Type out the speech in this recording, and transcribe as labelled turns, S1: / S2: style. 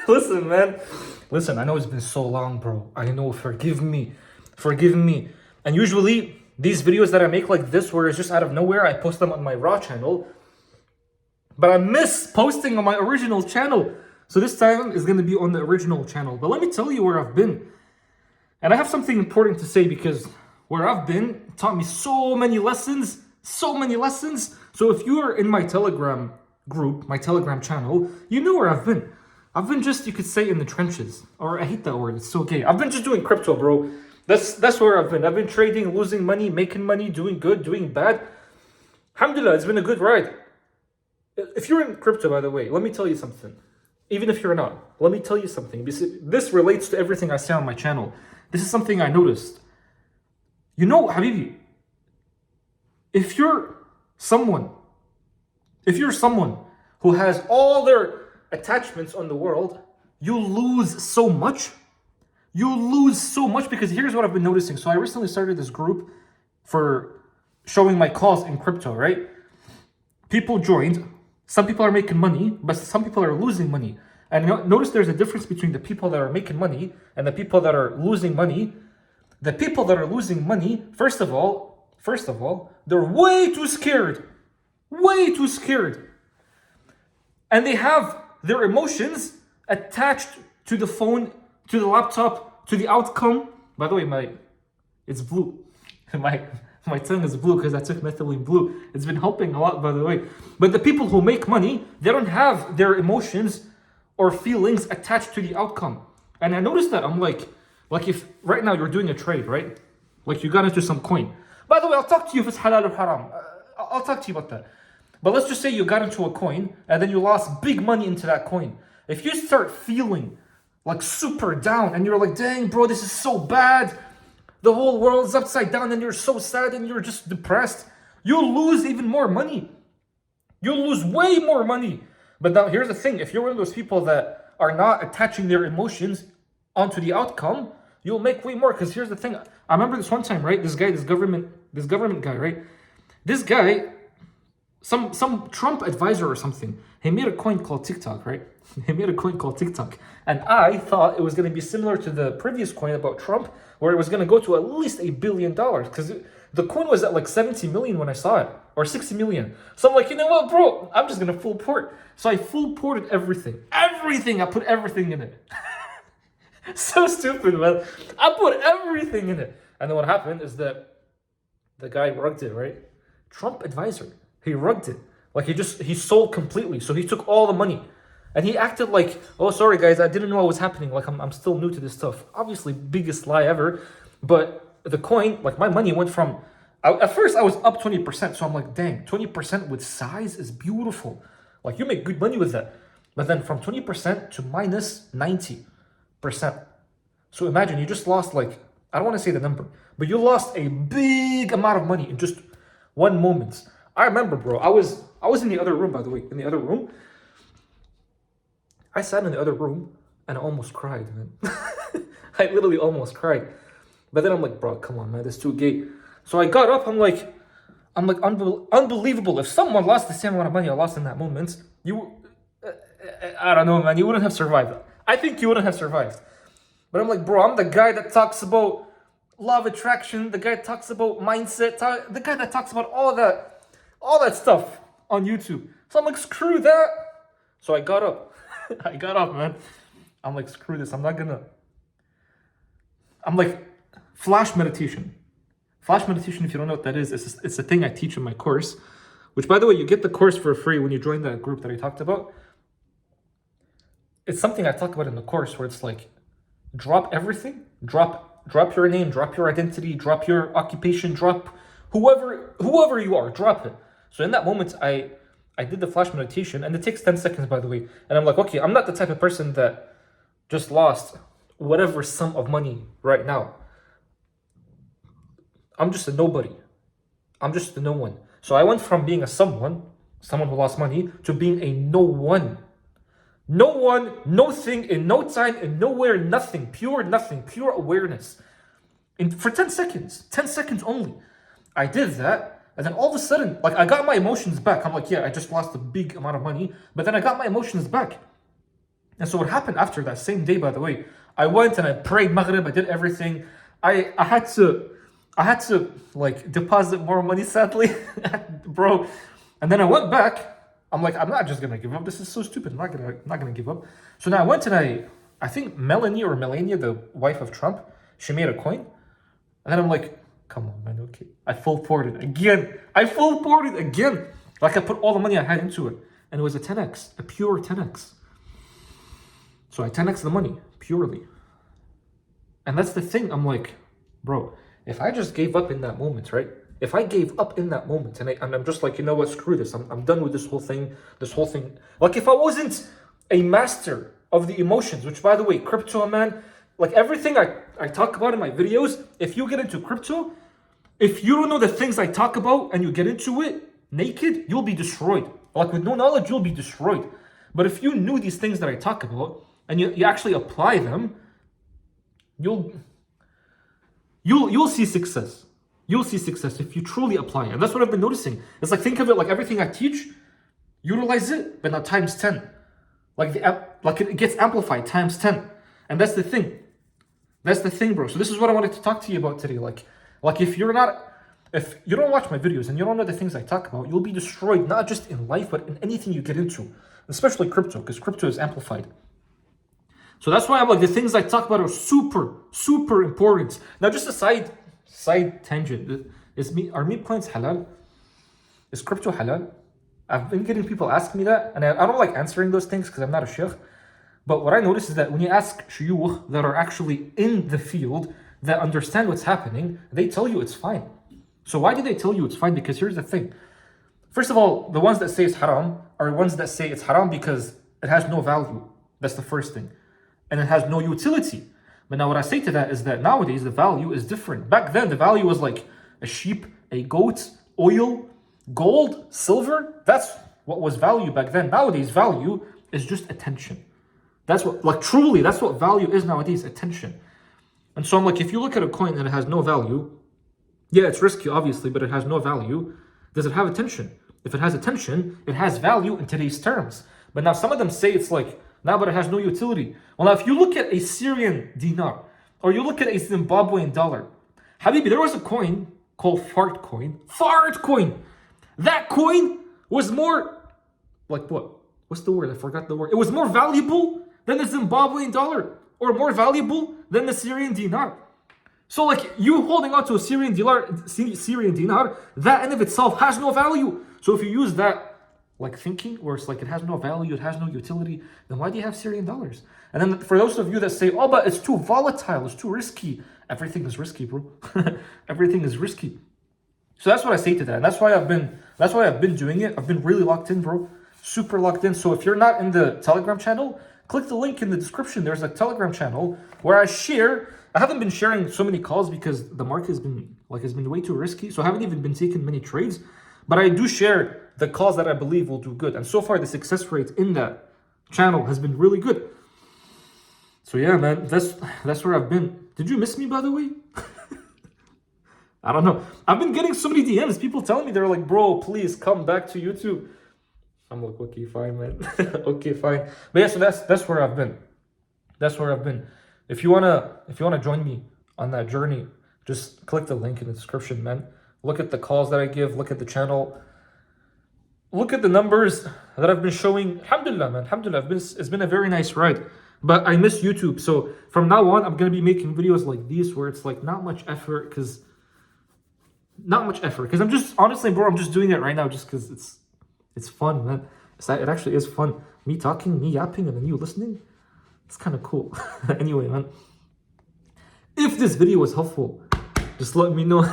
S1: Listen, man. Listen, I know it's been so long, bro. I know, forgive me. Forgive me. And usually, these videos that I make like this, where it's just out of nowhere, I post them on my Raw channel. But I miss posting on my original channel. So this time is going to be on the original channel. But let me tell you where I've been. And I have something important to say because where I've been taught me so many lessons. So many lessons. So if you are in my Telegram group, my Telegram channel, you know where I've been. I've been just, you could say, in the trenches. Or I hate that word, it's so gay. I've been just doing crypto, bro. That's where I've been. I've been trading, losing money, making money, doing good, doing bad. Alhamdulillah, it's been a good ride. If you're in crypto, by the way, let me tell you something. Even if you're not, let me tell you something. This relates to everything I say on my channel. This is something I noticed. You know, Habibi, if you're someone who has all their attachments on the world, you lose so much. You lose so much because here's what I've been noticing. So I recently started this group for showing my calls in crypto, right? People joined. Some people are making money, but some people are losing money. And notice there's a difference between the people that are making money and the people that are losing money. The people that are losing money, first of all, they're way too scared. Way too scared. And they have their emotions attached to the phone, to the laptop, to the outcome. By the way, it's blue. My tongue is blue because I took methylene blue. It's been helping a lot, by the way. But the people who make money, they don't have their emotions or feelings attached to the outcome. And I noticed that. I'm like if right now you're doing a trade, right? Like you got into some coin. By the way, I'll talk to you if it's halal or haram. I'll talk to you about that. But let's just say you got into a coin and then you lost big money into that coin. If you start feeling like super down and you're like, dang, bro, this is so bad. The whole world's upside down and you're so sad and you're just depressed. You'll lose even more money. You'll lose way more money. But now here's the thing. If you're one of those people that are not attaching their emotions onto the outcome, you'll make way more. Because here's the thing. I remember this one time, right? This government guy, right? This guy, some Trump advisor or something, he made a coin called TikTok, right? He made a coin called TikTok. And I thought it was going to be similar to the previous coin about Trump, where it was going to go to at least $1 billion. Because the coin was at like 70 million when I saw it, or 60 million. So I'm like, you know what, bro? I'm just going to full port. So I full ported everything. Everything. I put everything in it. So stupid, man. I put everything in it. And then what happened is that the guy rugged it, right? Trump advisor. He rugged it. Like he sold completely. So he took all the money. And he acted like, oh, sorry, guys, I didn't know what was happening. Like, I'm still new to this stuff. Obviously, biggest lie ever. But the coin, like, my money went from... At first, I was up 20%. So I'm like, dang, 20% with size is beautiful. Like, you make good money with that. But then from 20% to minus 90%. So imagine, you just lost, like... I don't want to say the number. But you lost a big amount of money in just one moment. I remember, bro. I was in the other room, by the way. In the other room. I sat in the other room and I almost cried, man. I literally almost cried. But then I'm like, bro, come on, man, this is too gay. So I got up, I'm like, unbelievable. If someone lost the same amount of money I lost in that moment, I don't know, man, you wouldn't have survived. I think you wouldn't have survived. But I'm like, bro, I'm the guy that talks about law of attraction, the guy that talks about mindset, the guy that talks about all that stuff on YouTube. So I'm like, screw that. So I got up. I got up, man. I'm like, screw this. I'm like, flash meditation. Flash meditation, if you don't know what that is, it's a thing I teach in my course. Which, by the way, you get the course for free when you join that group that I talked about. It's something I talk about in the course where it's like, drop everything. Drop your name, drop your identity, drop your occupation, drop whoever you are, drop it. So in that moment, I did the flash meditation, and it takes 10 seconds, by the way. And I'm like, okay, I'm not the type of person that just lost whatever sum of money right now. I'm just a nobody. I'm just a no one. So I went from being a someone who lost money, to being a no one. No one, no thing, in no time, in nowhere, nothing, pure awareness. For 10 seconds only. I did that. And then all of a sudden, like, I got my emotions back. I'm like, yeah, I just lost a big amount of money. But then I got my emotions back. And so what happened after that same day, by the way, I went and I prayed Maghrib, I did everything. I had to like deposit more money, sadly, bro. And then I went back. I'm like, I'm not just gonna give up. This is so stupid. I'm not gonna give up. So now I went and I think Melania, the wife of Trump, she made a coin. And then I'm like, come on, man, okay. I full ported again. Like I put all the money I had into it. And it was a 10x, a pure 10x. So I 10x the money, purely. And that's the thing. I'm like, bro, if I just gave up in that moment, right? If I gave up in that moment and I'm just like, you know what, screw this. I'm done with this whole thing. Like if I wasn't a master of the emotions, which by the way, crypto, man, like everything I talk about in my videos, if you get into crypto, if you don't know the things I talk about and you get into it naked, you'll be destroyed. Like with no knowledge, you'll be destroyed. But if you knew these things that I talk about and you actually apply them, you'll see success. You'll see success if you truly apply it. And that's what I've been noticing. It's like, think of it like everything I teach, utilize it, but now times 10. Like it gets amplified times 10. And that's the thing. That's the thing, bro. So this is what I wanted to talk to you about today. Like if you don't watch my videos and you don't know the things I talk about, you'll be destroyed, not just in life, but in anything you get into, especially crypto, because crypto is amplified. So that's why I'm like, the things I talk about are super, super important. Now, just a side tangent. Are meat coins halal? Is crypto halal? I've been getting people ask me that, and I don't like answering those things because I'm not a sheikh. But what I notice is that when you ask shuyukh that are actually in the field, that understand what's happening, they tell you it's fine. So why do they tell you it's fine? Because here's the thing. First of all, the ones that say it's haram are ones that say it's haram because it has no value. That's the first thing. And it has no utility. But now what I say to that is that nowadays the value is different. Back then the value was like a sheep, a goat, oil, gold, silver. That's what was value back then. Nowadays value is just attention. That's what, like truly, that's what value is nowadays, attention. And so I'm like, if you look at a coin and it has no value, yeah, it's risky obviously, but it has no value. Does it have attention? If it has attention, it has value in today's terms. But now some of them say it's like, nah, but it has no utility. Well, now if you look at a Syrian dinar, or you look at a Zimbabwean dollar, Habibi, there was a coin called Fart Coin. Fart Coin! That coin was more, like what? What's the word? I forgot the word. It was more valuable than the Zimbabwean dollar, or more valuable than the Syrian dinar. So like you holding on to a Syrian dinar, that in of itself has no value. So if you use that like thinking, where it's like it has no value, it has no utility, then why do you have Syrian dollars? And then for those of you that say, oh, but it's too volatile, it's too risky. Everything is risky, bro. Everything is risky. So that's what I say to that. And that's why I've been doing it. I've been really locked in, bro. Super locked in. So if you're not in the Telegram channel, click the link in the description. There's a Telegram channel where I haven't been sharing so many calls because the market has been way too risky. So I haven't even been taking many trades. But I do share the calls that I believe will do good. And so far, the success rate in that channel has been really good. So yeah, man, that's where I've been. Did you miss me, by the way? I don't know. I've been getting so many DMs. People telling me, they're like, bro, please come back to YouTube. I'm like, okay, fine, man. Okay, fine. But yeah, so that's where I've been. That's where I've been. If you wanna join me on that journey, just click the link in the description, man. Look at the calls that I give. Look at the channel. Look at the numbers that I've been showing. Alhamdulillah, man. Alhamdulillah. It's been a very nice ride. But I miss YouTube. So from now on, I'm going to be making videos like these where it's like not much effort. Because I'm just, honestly, bro, I'm just doing it right now just because it's fun, man. It actually is fun. Me talking, me yapping, and then you listening. It's kind of cool. Anyway, man. If this video was helpful, just let me know.